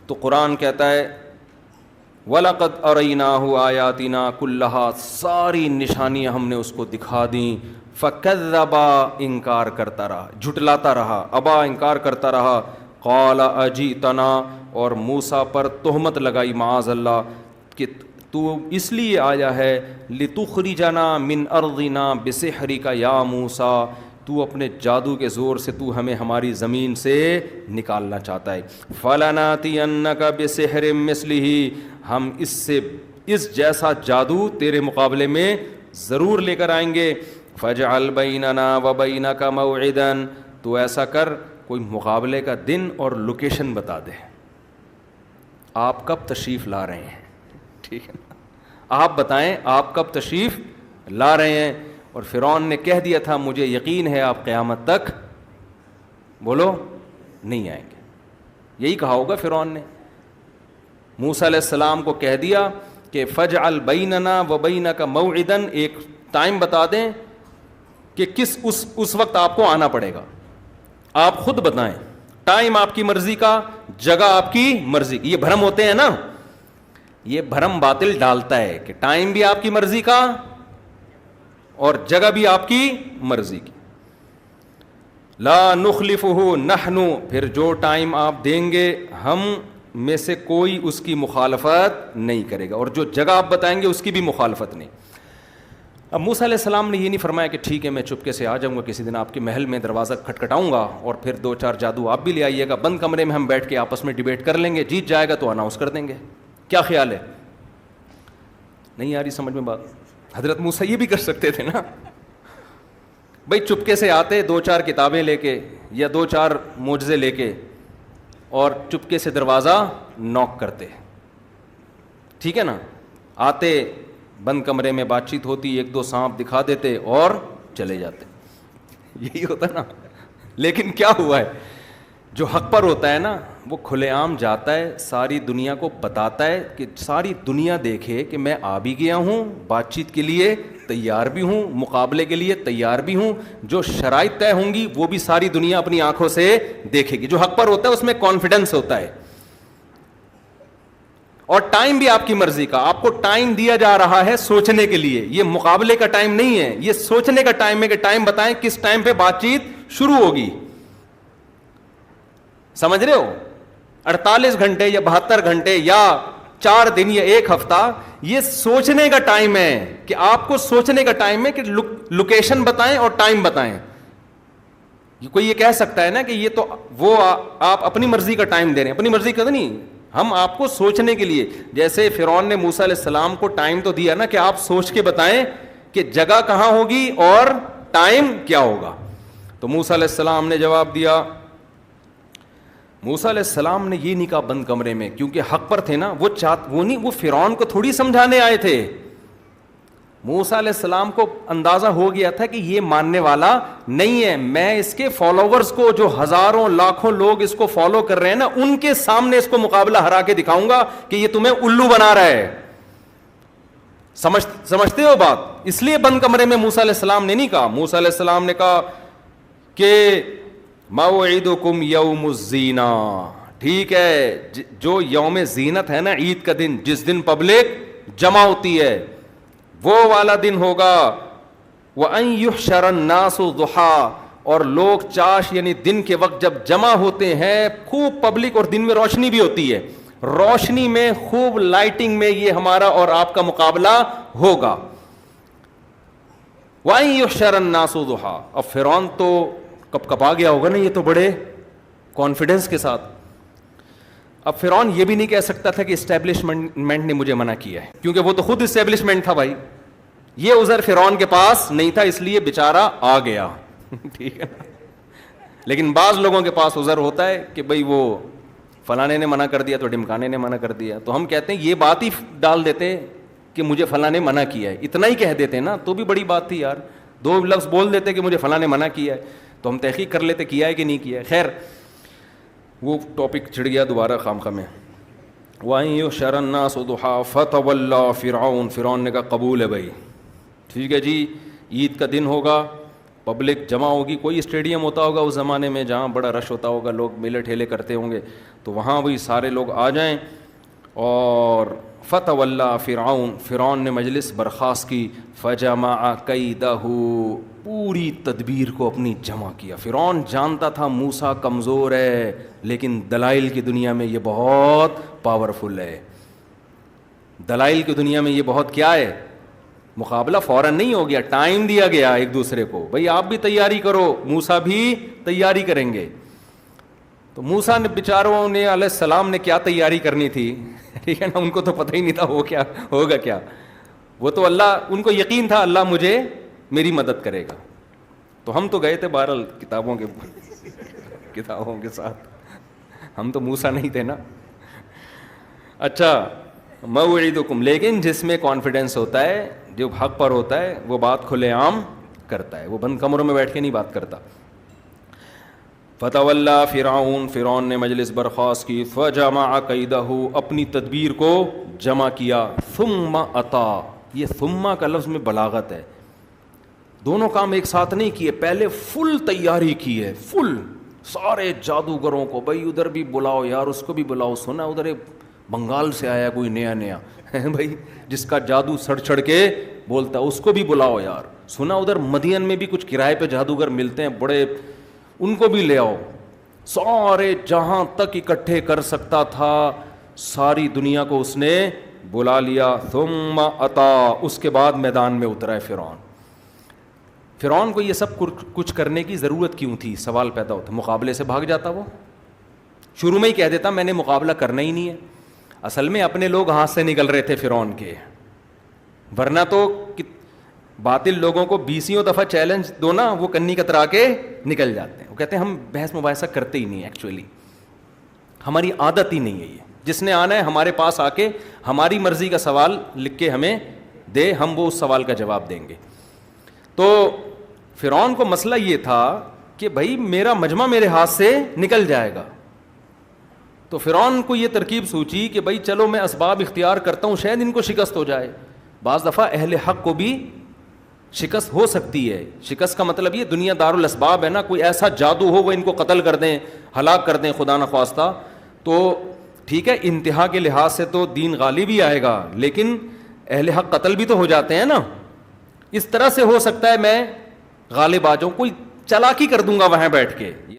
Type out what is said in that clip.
تو قرآن کہتا ہے وَلَقَدْ أَرَيْنَاهُ آيَاتِنَا كُلَّهَا، ساری نشانیاں ہم نے اس کو دکھا دیں. فَكَذَّبَ، انکار کرتا رہا، جھٹلاتا رہا، ابا انکار کرتا رہا. قَالَ أَجِئْتَنَا، اور موسیٰ پر تہمت لگائی معاذ اللہ کہ تو اس لیے آیا ہے لِتُخْرِجَنَا مِنْ أَرْضِنَا بِسِحْرِكَ يَا موسیٰ، تو اپنے جادو کے زور سے تو ہمیں ہماری زمین سے نکالنا چاہتا ہے. فَلَنَأْتِيَنَّكَ بِسِحْرٍ مِثْلِهِ، ہم اس جیسا جادو تیرے مقابلے میں ضرور لے کر آئیں گے. فَاجْعَلْ بَيْنَنَا وَبَيْنَكَ مَوْعِدًا، تو ایسا کر کوئی مقابلے کا دن اور لوکیشن بتا دے، آپ کب تشریف لا رہے ہیں. ٹھیک ہے، آپ بتائیں آپ کب تشریف لا رہے ہیں. اور فرعون نے کہہ دیا تھا مجھے یقین ہے آپ قیامت تک بولو نہیں آئیں گے. یہی کہا ہوگا فرعون نے. موسیٰ علیہ السلام کو کہہ دیا کہ فَاجْعَلْ بَيْنَنَا وَبَيْنَكَ مَوْعِدًا، ایک ٹائم بتا دیں کہ کس اس وقت آپ کو آنا پڑے گا. آپ خود بتائیں، ٹائم آپ کی مرضی کا، جگہ آپ کی مرضی کی. یہ بھرم ہوتے ہیں نا، یہ بھرم باطل ڈالتا ہے کہ ٹائم بھی آپ کی مرضی کا اور جگہ بھی آپ کی مرضی کی. لا نخلفہ نحن، پھر جو ٹائم آپ دیں گے ہم میں سے کوئی اس کی مخالفت نہیں کرے گا، اور جو جگہ آپ بتائیں گے اس کی بھی مخالفت نہیں. اب موسیٰ علیہ السلام نے یہ نہیں فرمایا کہ ٹھیک ہے میں چپکے سے آ جاؤں گا کسی دن آپ کے محل میں، دروازہ کھٹکھٹاؤں گا اور پھر 2-4 جادو آپ بھی لے آئیے گا، بند کمرے میں ہم بیٹھ کے آپس میں ڈیبیٹ کر لیں گے، جیت جائے گا تو اناؤنس کر دیں گے. کیا خیال ہے؟ نہیں آ رہی سمجھ میں بات؟ حضرت موسیٰ یہ بھی کر سکتے تھے نا بھائی، چپکے سے آتے 2-4 کتابیں لے کے یا 2-4 معجزے لے کے اور چپکے سے دروازہ نوک کرتے. ٹھیک ہے نا، آتے بند کمرے میں بات چیت ہوتی، 1-2 سانپ دکھا دیتے اور چلے جاتے. یہی ہوتا نا. لیکن کیا ہوا ہے، جو حق پر ہوتا ہے نا وہ کھلے عام جاتا ہے، ساری دنیا کو بتاتا ہے کہ ساری دنیا دیکھے کہ میں آ بھی گیا ہوں، بات چیت کے لیے تیار بھی ہوں، مقابلے کے لیے تیار بھی ہوں. جو شرائط طے ہوں گی وہ بھی ساری دنیا اپنی آنکھوں سے دیکھے گی. جو حق پر ہوتا ہے اس میں کانفیڈنس ہوتا ہے. اور ٹائم بھی آپ کی مرضی کا، آپ کو ٹائم دیا جا رہا ہے سوچنے کے لیے. یہ مقابلے کا ٹائم نہیں ہے، یہ سوچنے کا ٹائم ہے کہ ٹائم بتائیں کس ٹائم پہ بات چیت شروع ہوگی. سمجھ رہے ہو؟ 48 گھنٹے یا 72 گھنٹے یا 4 دن یا 1 ہفتہ، یہ سوچنے کا ٹائم ہے کہ آپ کو سوچنے کا ٹائم ہے کہ لوکیشن بتائیں اور ٹائم بتائیں. کوئی یہ کہہ سکتا ہے نا کہ یہ تو وہ آپ اپنی مرضی کا ٹائم دے رہے ہیں. اپنی مرضی کا نہیں، ہم آپ کو سوچنے کے لیے. جیسے فرعون نے موسیٰ علیہ السلام کو ٹائم تو دیا نا کہ آپ سوچ کے بتائیں کہ جگہ کہاں ہوگی اور ٹائم کیا ہوگا. تو موسیٰ علیہ السلام نے جواب دیا. موسیٰ علیہ السلام نے یہ نہیں کہا بند کمرے میں، کیونکہ حق پر تھے نا. وہ فرعون کو تھوڑی سمجھانے آئے تھے. موسیٰ علیہ السلام کو اندازہ ہو گیا تھا کہ یہ ماننے والا نہیں ہے. میں اس کے فالوورز کو، جو ہزاروں لاکھوں لوگ اس کو فالو کر رہے ہیں نا، ان کے سامنے اس کو مقابلہ ہرا کے دکھاؤں گا کہ یہ تمہیں الو بنا رہا ہے. سمجھتے ہو بات؟ اس لیے بند کمرے میں موسیٰ علیہ السلام نے نہیں کہا. موسیٰ علیہ السلام نے کہا کہ موعدکم یوم الزینہ. ٹھیک ہے، جو یوم زینت ہے نا، عید کا دن، جس دن پبلک جمع ہوتی ہے، وہ والا دن ہوگا. وَأَن يُحْشَرَ النَّاسُ ضُحًى، اور لوگ چاش یعنی دن کے وقت جب جمع ہوتے ہیں، خوب پبلک، اور دن میں روشنی بھی ہوتی ہے، روشنی میں خوب لائٹنگ میں یہ ہمارا اور آپ کا مقابلہ ہوگا. وَأَن يُحْشَرَ النَّاسُ ضُحًى. اب فرعون تو کب آ گیا ہوگا نا، یہ تو بڑے کانفیڈنس کے ساتھ. اب فرعون یہ بھی نہیں کہہ سکتا تھا کہ اسٹیبلشمنٹ نے مجھے منع کیا ہے، کیونکہ وہ تو خود اسٹیبلشمنٹ تھا بھائی. یہ عذر فرعون کے پاس نہیں تھا، اس لیے بیچارہ آ گیا. ٹھیک ہے نا. لیکن بعض لوگوں کے پاس عذر ہوتا ہے کہ بھائی وہ فلانے نے منع کر دیا تو ڈمکانے نے منع کر دیا، تو ہم کہتے ہیں یہ بات ہی ڈال دیتے کہ مجھے فلاں نے منع کیا ہے. اتنا ہی کہہ دیتے نا تو بھی بڑی بات تھی یار. 2 لفظ بول دیتے کہ مجھے فلاں نے منع کیا ہے تو ہم تحقیق کر لیتے کیا ہے کہ نہیں کیا ہے. خیر وہ ٹاپک چھڑ گیا دوبارہ خامخواہ میں. وَأَن يُحْشَرَ النَّاسُ ضُحًى فَتَوَلَّىٰ فِرْعَوْنُ. فرعون نے کہا قبول ہے بھائی، ٹھیک ہے جی، عید کا دن ہوگا پبلک جمع ہوگی, کوئی اسٹیڈیم ہوتا ہوگا اس زمانے میں جہاں بڑا رش ہوتا ہوگا, لوگ میلے ٹھیلے کرتے ہوں گے, تو وہاں وہی سارے لوگ آ جائیں. اور فتولی فرعون, فرعون نے مجلس برخاست کی, فجمع کیدہ, پوری تدبیر کو اپنی جمع کیا. فرعون جانتا تھا موسیٰ کمزور ہے, لیکن دلائل کی دنیا میں یہ بہت پاورفل ہے. دلائل کی دنیا میں یہ بہت کیا ہے, مقابلہ فوراً نہیں ہو گیا, ٹائم دیا گیا ایک دوسرے کو, بھئی آپ بھی تیاری کرو, موسیٰ بھی تیاری کریں گے. تو موسیٰ نے بیچاروں نے علیہ السلام نے کیا تیاری کرنی تھی, ٹھیک ہے نا, ان کو تو پتہ ہی نہیں تھا وہ کیا ہوگا کیا. وہ تو اللہ, ان کو یقین تھا اللہ مجھے میری مدد کرے گا. تو ہم تو گئے تھے بہرحال کتابوں کے ساتھ, ہم تو موسیٰ نہیں تھے نا. اچھا, موعدکم, لیکن جس میں کانفیڈنس ہوتا ہے, جو حق پر ہوتا ہے, وہ بات کھلے عام کرتا ہے, وہ بند کمروں میں بیٹھ کے نہیں بات کرتا. فتولی فرعون, فرعون نے مجلس برخاست کی, فجمع کیدہ, اپنی تدبیر کو جمع کیا. ثم اتا, یہ ثم کا لفظ میں بلاغت ہے, دونوں کام ایک ساتھ نہیں کیے, پہلے فل تیاری کی ہے, فل سارے جادوگروں کو, بھائی ادھر بھی بلاؤ یار, اس کو بھی بلاؤ, سنا ادھر بنگال سے آیا کوئی نیا بھائی جس کا جادو سڑ چھڑ کے بولتا ہے, اس کو بھی بلاؤ یار, سنا ادھر مدین میں بھی کچھ کرائے پہ جادوگر ملتے ہیں بڑے, ان کو بھی لے آؤ. سارے جہاں تک اکٹھے کر سکتا تھا ساری دنیا کو اس نے بلا لیا. ثم اتا, اس کے بعد میدان میں اترا ہے فرعون. فرعون کو یہ سب کچھ کرنے کی ضرورت کیوں تھی, سوال پیدا ہوتا. مقابلے سے بھاگ جاتا, وہ شروع میں ہی کہہ دیتا میں نے مقابلہ کرنا ہی نہیں ہے. اصل میں اپنے لوگ ہاتھ سے نکل رہے تھے فرعون کے, ورنہ تو باطل لوگوں کو 20 دفعہ چیلنج دو نا, وہ کنی کترا کے نکل جاتے ہیں. وہ کہتے ہیں ہم بحث مباحثہ کرتے ہی نہیں, ایکچولی ہماری عادت ہی نہیں ہے یہ. جس نے آنا ہے ہمارے پاس آ کے ہماری مرضی کا سوال لکھ کے ہمیں دے, ہم وہ اس سوال کا جواب دیں گے. تو فرعون کو مسئلہ یہ تھا کہ بھائی میرا مجمع میرے ہاتھ سے نکل جائے گا. تو فرعون کو یہ ترکیب سوچی کہ بھائی چلو میں اسباب اختیار کرتا ہوں, شاید ان کو شکست ہو جائے. بعض دفعہ اہل حق کو بھی شکست ہو سکتی ہے. شکست کا مطلب یہ دنیا دار الاسباب ہے نا, کوئی ایسا جادو ہو وہ ان کو قتل کر دیں, ہلاک کر دیں خدا نخواستہ, تو ٹھیک ہے انتہا کے لحاظ سے تو دین غالب ہی آئے گا, لیکن اہل حق قتل بھی تو ہو جاتے ہیں نا. اس طرح سے ہو سکتا ہے میں غالب آ جاؤں, کوئی چالاکی کر دوں گا وہاں بیٹھ کے.